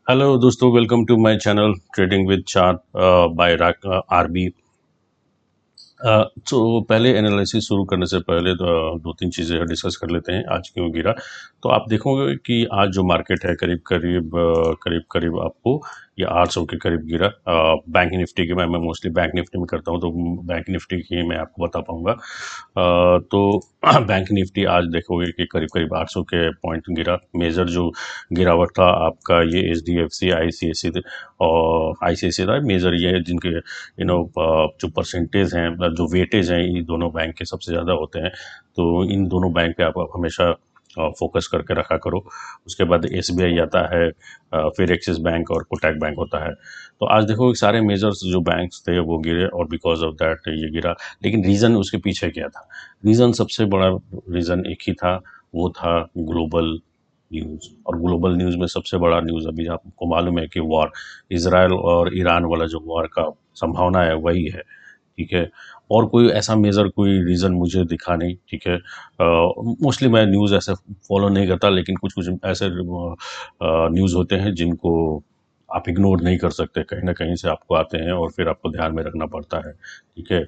Hello दोस्तों, welcome to my channel trading with chart by RB. तो पहले analysis शुरू करने से पहले दो तीन चीज़ें डिस्कस कर लेते हैं आज क्यों गिरा। तो आप देखोगे कि आज जो मार्केट है करीब करीब आपको ये 800 के करीब गिरा। बैंक निफ्टी की मैं मोस्टली बैंक निफ्टी में करता हूँ, तो बैंक निफ्टी की मैं आपको बता पाऊंगा। तो बैंक निफ्टी आज देखोगे कि करीब करीब 800 के पॉइंट गिरा। मेजर जो गिरावट था आपका ये HDFC ICICI और ICICI था। मेजर ये है जिनके जो परसेंटेज हैं, जो वेटेज हैं, ये दोनों बैंक के सबसे ज़्यादा होते हैं। तो इन दोनों बैंक पे आप हमेशा फोकस करके रखा करो। उसके बाद SBI आता है, फिर एक्सिस बैंक और कोटक बैंक होता है। तो आज देखो कि सारे मेजर्स जो बैंक्स थे वो गिरे और बिकॉज ऑफ दैट ये गिरा। लेकिन रीज़न उसके पीछे क्या था? रीज़न सबसे बड़ा रीज़न एक ही था, वो था ग्लोबल न्यूज़। और ग्लोबल न्यूज़ में सबसे बड़ा न्यूज़ अभी आपको मालूम है कि वॉर, इसराइल और ईरान वाला जो वॉर का संभावना है वही है। ठीक है। और कोई ऐसा मेजर कोई रीज़न मुझे दिखा नहीं। ठीक है। मोस्टली मैं न्यूज़ ऐसे फॉलो नहीं करता, लेकिन कुछ कुछ ऐसे न्यूज़ होते हैं जिनको आप इग्नोर नहीं कर सकते, कहीं ना कहीं से आपको आते हैं और फिर आपको ध्यान में रखना पड़ता है। ठीक है।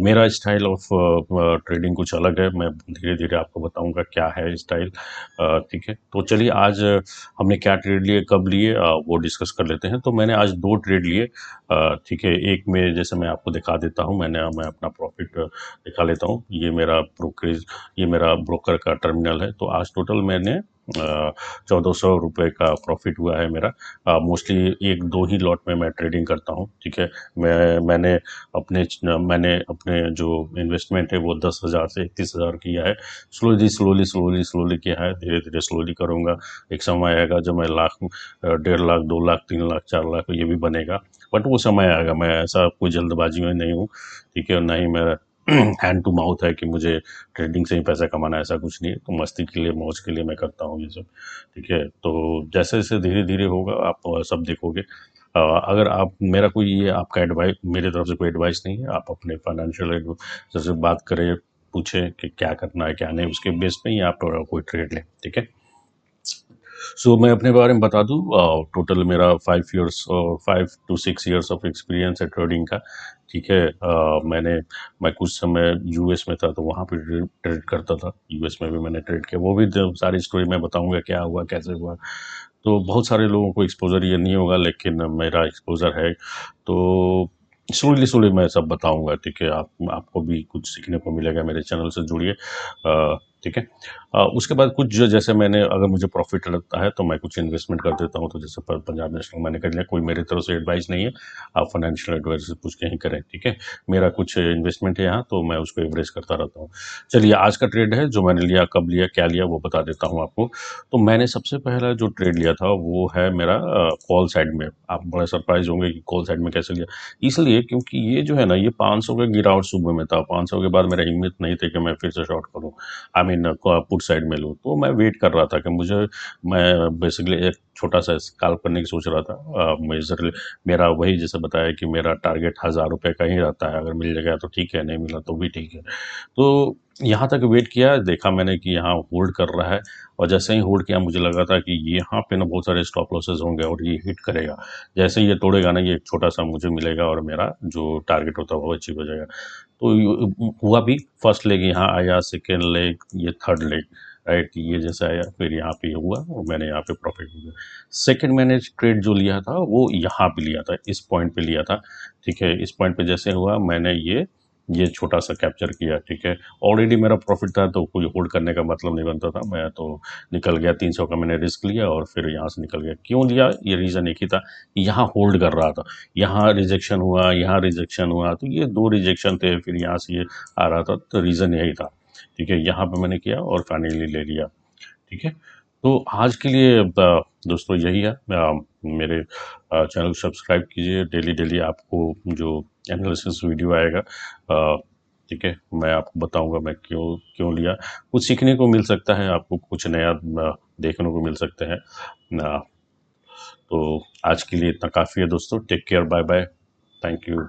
मेरा स्टाइल ऑफ ट्रेडिंग कुछ अलग है, मैं धीरे धीरे आपको बताऊंगा क्या है स्टाइल। ठीक है। तो चलिए आज हमने क्या ट्रेड लिए, कब लिए, वो डिस्कस कर लेते हैं। तो मैंने आज दो ट्रेड लिए। ठीक है। एक में जैसे मैं आपको दिखा देता हूँ, मैं अपना प्रॉफिट दिखा लेता हूँ। ये मेरा ब्रोकरेज, ये मेरा ब्रोकर का टर्मिनल है। तो आज टोटल मैंने 1400 रुपये का प्रॉफिट हुआ है मेरा। मोस्टली एक दो ही लॉट में मैं ट्रेडिंग करता हूँ। ठीक है। मैंने अपने जो इन्वेस्टमेंट है वो 10,000 से 31,000 किया है। स्लोली किया है, धीरे धीरे स्लोली करूँगा। एक समय आएगा जब मैं लाख, 1.5 लाख, 2 लाख, 3 लाख, 4 लाख ये भी बनेगा। बट वो समय आएगा, मैं ऐसा कोई जल्दबाजी में नहीं हूँ। ठीक है। और ना ही मैं हैंड टू माउथ है कि मुझे ट्रेडिंग से ही पैसा कमाना है, ऐसा कुछ नहीं है। तो मस्ती के लिए, मौज के लिए मैं करता हूँ ये सब। ठीक है। तो जैसे जैसे धीरे धीरे होगा आप सब देखोगे। अगर आप मेरा कोई ये आपका एडवाइस, मेरे तरफ से कोई एडवाइस नहीं है। आप अपने फाइनेंशियल एडवाइजर से बात करें, पूछें कि क्या करना है क्या नहीं, उसके बेस पे ही आप कोई ट्रेड लें। ठीक है। सो मैं अपने बारे में बता दूं, टोटल मेरा 5 इयर्स और 5 to 6 इयर्स ऑफ एक्सपीरियंस है ट्रेडिंग का। ठीक है। मैं कुछ समय यूएस में था, तो वहाँ पे ट्रेड करता था। यूएस में भी मैंने ट्रेड किया, वो भी सारी स्टोरी मैं बताऊंगा क्या हुआ कैसे हुआ। तो बहुत सारे लोगों को एक्सपोजर ये नहीं होगा, लेकिन मेरा एक्सपोजर है। तो स्लोली स्लोली मैं सब बताऊंगा। ठीक है। आपको भी कुछ सीखने को मिलेगा, मेरे चैनल से जुड़िए। ठीक है। उसके बाद कुछ जो, जैसे मैंने, अगर मुझे प्रॉफिट लगता है तो मैं कुछ इन्वेस्टमेंट कर देता हूँ। तो जैसे पंजाब नेशनल मैंने कर लिया, कोई मेरी तरफ से एडवाइस नहीं है, आप फाइनेंशियल एडवाइस से पूछ के ही करें। ठीक है। मेरा कुछ इन्वेस्टमेंट है यहाँ, तो मैं उसको एवरेज करता रहता हूँ। चलिए आज का ट्रेड है जो मैंने लिया, कब लिया, क्या लिया, वो बता देता हूँ आपको। तो मैंने सबसे पहला जो ट्रेड लिया था वो है मेरा कॉल साइड में। आप बड़े सरप्राइज होंगे कि कॉल साइड में कैसे लिया। इसलिए क्योंकि ये जो है ना, ये 500 का गिरावट सुबह में था। 500 के बाद मेरा हिम्मत नहीं थी कि मैं फिर से शॉर्ट करूँ, आई मीन पुट साइड में लूँ। तो मैं वेट कर रहा था कि मैं बेसिकली एक छोटा सा स्कैल्प करने की सोच रहा था। मेजरली मेरा वही, जैसे बताया कि मेरा टारगेट 1,000 रुपये का ही रहता है। अगर मिल जाएगा तो ठीक है, नहीं मिला तो भी ठीक है। तो यहाँ तक वेट किया, देखा मैंने कि यहाँ होल्ड कर रहा है। और जैसे ही होल्ड किया, मुझे लगा था कि यहाँ पे ना बहुत सारे स्टॉप लॉसेस होंगे और ये हिट करेगा। जैसे ही ये तोड़ेगा ना, ये एक छोटा सा मुझे मिलेगा और मेरा जो टारगेट होता है वो अचीव हो जाएगा। तो हुआ भी। फर्स्ट लेग यहाँ आया, सेकेंड लेग, ये थर्ड लेग, राइट, ये जैसे आया फिर यहाँ पे हुआ और मैंने यहाँ पे प्रॉफिट लिया। सेकेंड मैंने ट्रेड जो लिया था वो यहाँ पे लिया था, इस पॉइंट पे लिया था। ठीक है। इस पॉइंट पे जैसे हुआ, मैंने ये छोटा सा कैप्चर किया। ठीक है। ऑलरेडी मेरा प्रॉफिट था, तो कोई होल्ड करने का मतलब नहीं बनता था। मैं तो निकल गया, 300 का मैंने रिस्क लिया और फिर यहाँ से निकल गया। क्यों लिया? ये रीज़न एक ही था कि यहाँ होल्ड कर रहा था। यहाँ रिजेक्शन हुआ, यहाँ रिजेक्शन हुआ, तो ये दो रिजेक्शन थे, फिर यहाँ से ये आ रहा था, तो रीज़न यही था। ठीक है। यहाँ पे मैंने किया और फाइनली ले लिया। ठीक है। तो आज के लिए दोस्तों यही है। मेरे चैनल को सब्सक्राइब कीजिए। डेली डेली आपको जो एनालिसिस वीडियो आएगा, ठीक है, मैं आपको बताऊंगा मैं क्यों क्यों लिया। कुछ सीखने को मिल सकता है, आपको कुछ नया देखने को मिल सकता है। तो आज के लिए इतना काफ़ी है दोस्तों। Take care, bye bye, thank you.